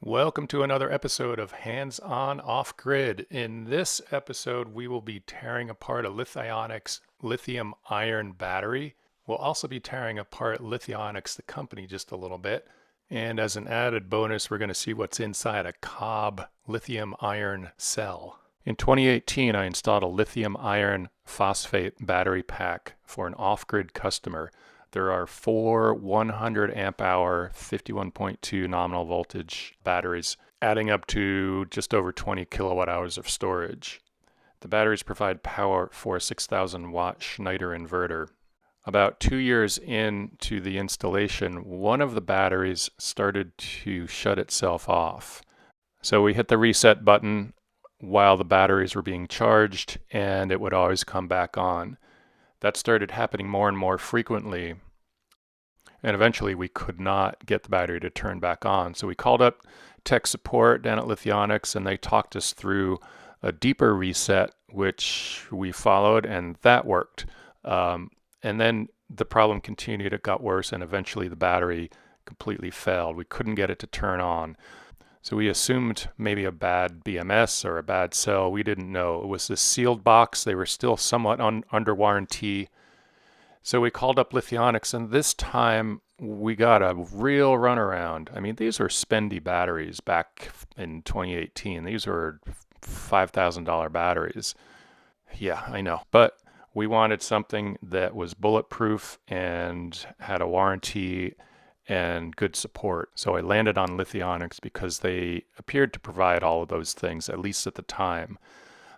Welcome to another episode of Hands On Off Grid. In this episode, we will be tearing apart a Lithionics lithium iron battery. We'll also be tearing apart Lithionics, the company, just a little bit. And as an added bonus, we're going to see what's inside a Calb lithium iron cell. In 2018, I installed a lithium iron phosphate battery pack for an off-grid customer. There are four 100 amp hour 51.2 nominal voltage batteries, adding up to just over 20 kilowatt hours of storage. The batteries provide power for a 6,000 watt Schneider inverter. About 2 years into the installation, one of the batteries started to shut itself off. So we hit the reset button while the batteries were being charged, and it would always come back on. That started happening more and more frequently, and eventually we could not get the battery to turn back on. So we called up tech support down at Lithionics, and they talked us through a deeper reset, which we followed, and that worked. And then the problem continued, it got worse, and eventually the battery completely failed. We couldn't get it to turn on. So we assumed maybe a bad BMS or a bad cell. We didn't know. It was this sealed box. They were still somewhat under warranty. So we called up Lithionics, and this time we got a real runaround. I mean, these were spendy batteries back in 2018. These were $5,000 batteries. Yeah, I know. But we wanted something that was bulletproof and had a warranty and good support. So I landed on Lithionics because they appeared to provide all of those things, at least at the time.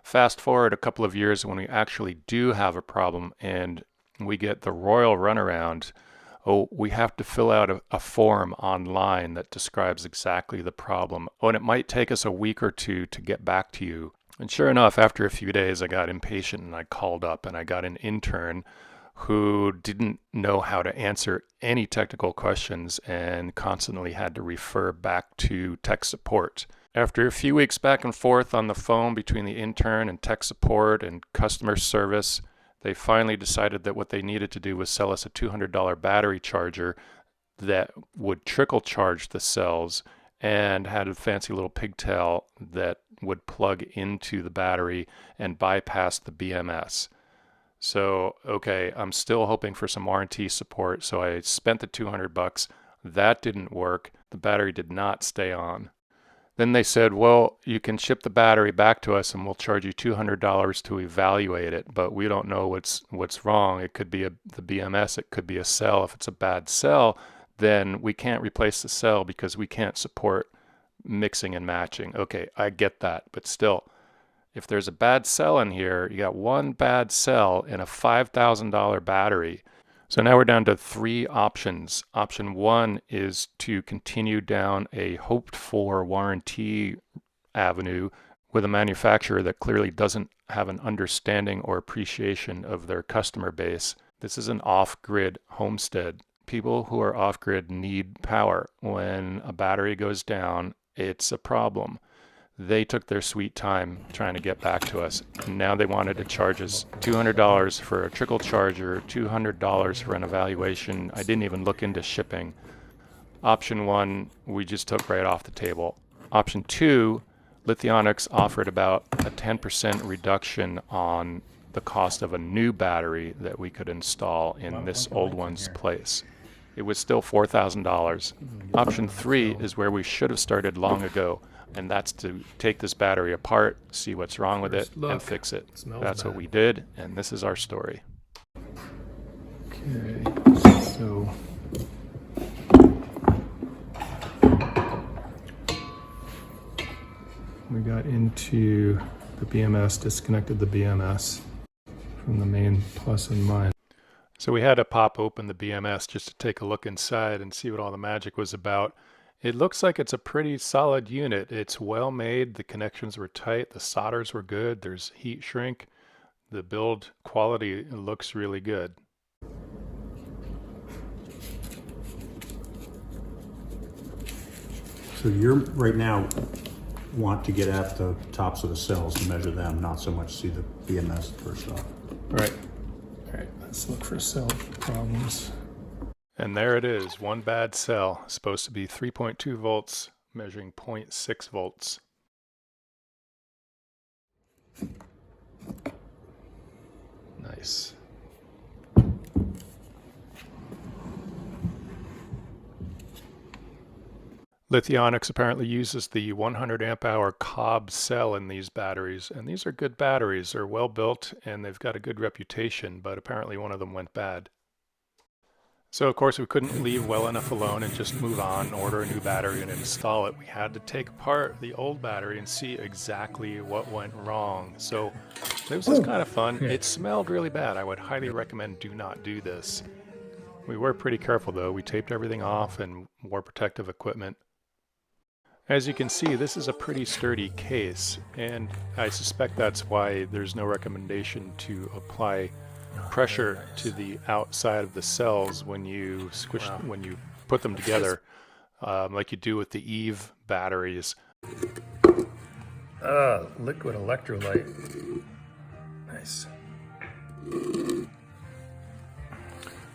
Fast forward a couple of years when we actually do have a problem and we get the royal runaround. Oh, we have to fill out a form online that describes exactly the problem. Oh, and it might take us a week or two to get back to you. And sure enough, after a few days, I got impatient and I called up and I got an intern who didn't know how to answer any technical questions and constantly had to refer back to tech support. After a few weeks back and forth on the phone between the intern and tech support and customer service, they finally decided that what they needed to do was sell us a $200 battery charger that would trickle charge the cells and had a fancy little pigtail that would plug into the battery and bypass the BMS. So, okay, I'm still hoping for some warranty support, so I spent the $200. That didn't work. The battery did not stay on. Then they said, well, you can ship the battery back to us and we'll charge you $200 to evaluate it, but we don't know what's wrong. It could be the BMS, it could be a cell. If it's a bad cell, then we can't replace the cell because we can't support mixing and matching. Okay, I get that, but still, if there's a bad cell in here, you got one bad cell in a $5,000 battery. So now we're down to three options. Option one is to continue down a hoped-for warranty avenue with a manufacturer that clearly doesn't have an understanding or appreciation of their customer base. This is an off-grid homestead. People who are off-grid need power. When a battery goes down, it's a problem. They took their sweet time trying to get back to us. And now they wanted to charge us $200 for a trickle charger, $200 for an evaluation. I didn't even look into shipping. Option one, we just took right off the table. Option two, Lithionics offered about a 10% reduction on the cost of a new battery that we could install in this old one's place. It was still $4,000. Option three is where we should have started long ago, and that's to take this battery apart, see what's wrong with it, and fix it. That's what we did, and this is our story. Okay, so we got into the BMS, disconnected the BMS from the main plus and minus. So we had to pop open the BMS just to take a look inside and see what all the magic was about. It looks like it's a pretty solid unit. It's well made, the connections were tight, the solders were good, there's heat shrink. The build quality looks really good. So you're right now want to get at the tops of the cells and measure them, not so much see the BMS first off. Right. All right, let's look for cell problems. And there it is, one bad cell, supposed to be 3.2 volts, measuring 0.6 volts. Nice. Lithionics apparently uses the 100 amp hour Calb cell in these batteries, and these are good batteries. They're well built and they've got a good reputation, but apparently one of them went bad. So of course we couldn't leave well enough alone and just move on, order a new battery and install it. We had to take apart the old battery and see exactly what went wrong. So this was kind of fun. It smelled really bad. I would highly recommend do not do this. We were pretty careful though. We taped everything off and wore protective equipment. As you can see, this is a pretty sturdy case, and I suspect that's why there's no recommendation to apply pressure to the outside of the cells when you squish, when you put them together, like you do with the Eve batteries. Liquid electrolyte. Nice.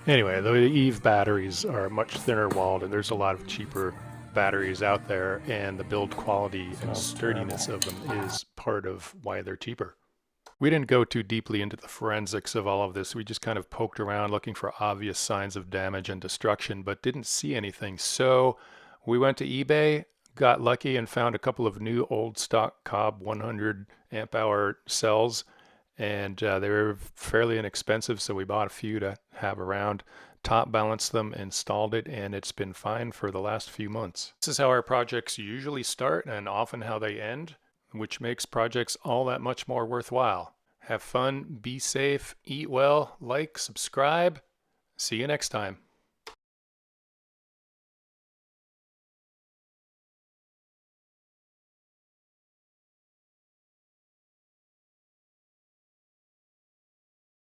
Anyway, the Eve batteries are much thinner walled, and there's a lot of cheaper batteries out there, and the build quality and sturdiness of them is part of why they're cheaper. We didn't go too deeply into the forensics of all of this. We just kind of poked around looking for obvious signs of damage and destruction, but didn't see anything. So we went to eBay, got lucky, and found a couple of new old stock Calb 100 amp hour cells, and they were fairly inexpensive, so we bought a few to have around. Top balanced them, installed it, and it's been fine for the last few months. This is how our projects usually start and often how they end, which makes projects all that much more worthwhile. Have fun, be safe, eat well, like, subscribe. See you next time.